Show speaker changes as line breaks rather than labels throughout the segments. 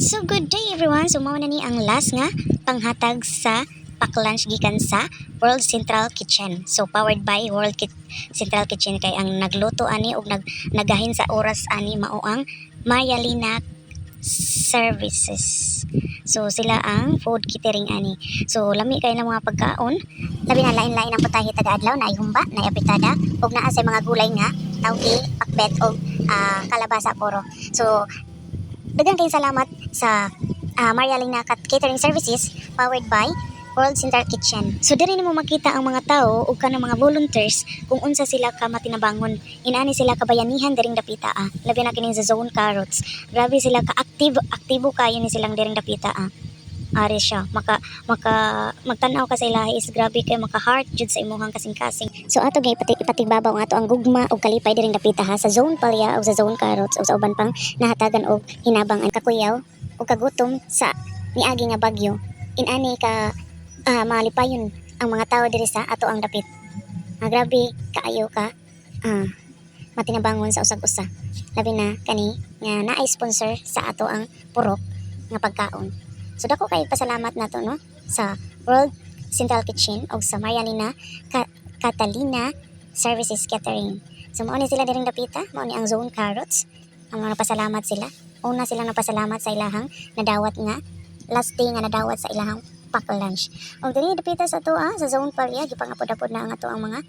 So good day everyone. So mao na ni ang last nga panghatag sa pack lunch gikan sa World Central Kitchen. So powered by Central Kitchen kay ang nagluto ani og nagahin sa oras ani mao ang Mayalina Services. So sila ang food catering ani. So lami kay na mga pagkaon. Labi na lain-lain ang putahe taga-adlaw na humba, na apitada og naa sa mga gulay nga tawgi, pakbet og kalabasa poro. So daghang kayong salamat sa Marialina Catering Services powered by World Central Kitchen. So diri nimo makita ang mga tao ug kanang mga volunteers kung unsa sila ka matinabangon. Inani sila kabayanihan diring dapita Labi na kining sa Zone Carrots. Grabe sila ka aktibo kayo ni silang diring dapita Ari siya magtanaw ka sa ilahi is grabe kay maka heart jud sa imuhang kasing-kasing. So ato gay ipatigbabaw nga ato ang gugma og kalipay diring dapita sa Zone Palya o sa Zone Carrots o sa uban pang nahatagan og hinabang ang kakuyaw o kagutom sa niagi nga bagyo. Inani ka malipayon ang mga tao diri sa ato ang dapit. Grabe kaayo ka matinabangon sa usag-usa. Labi na kani nga naay sponsor sa ato ang purok nga pagkaon. So dako kay pasalamat nato no sa World Central Kitchen o sa Marialina Catalina Services Catering. So mao ni sila diring dapita, mao ni ang Zone Carrots. Ang mga pasalamat sila. Una silang napasalamat sa ilahang nadawat nga last day nga nadawat sa ilahang pack lunch. Og diri dapita sa ato sa Zone Palya gipangapod-apod na ang ato ang mga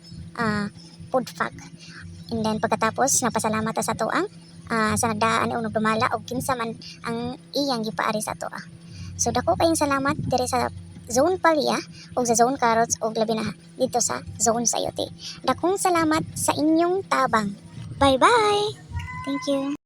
food pack. And then pagkatapos napasalamat sa ato ang sa nagdaan og dumala og kinsa man ang iyang gipaari sa ato So dako kayong salamat diri sa Zone Palya o sa Zone Carrots o labi na dito sa Zone Sayote. Dakong salamat sa inyong tabang. Bye-bye! Thank you.